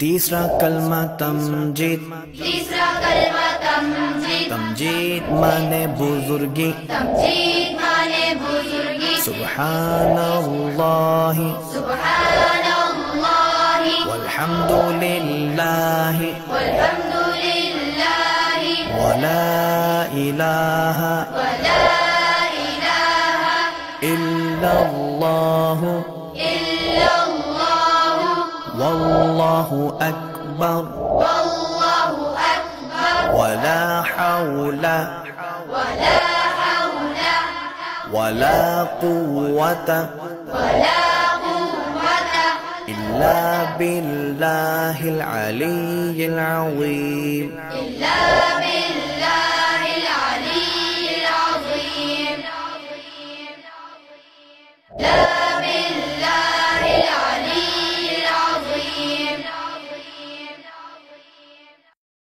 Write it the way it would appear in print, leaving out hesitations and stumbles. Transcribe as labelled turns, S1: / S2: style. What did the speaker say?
S1: तीसरा कलमा तमजीद।
S2: तीसरा कलमा तमजीद।
S1: तमजीद माने बुजुर्गी।
S2: तमजीद माने बुजुर्गी।
S1: सुब्हानल्लाहि
S2: सुब्हानल्लाहि
S1: वल्हम्दुलिल्लाहि
S2: वल्हम्दुलिल्लाहि
S1: वला इलाहा इल्लल्लाहु वल्लाहु अकबर वला हौला वला कुव्वता इल्ला बिल्लाहिल अलिय्यिल अज़ीम।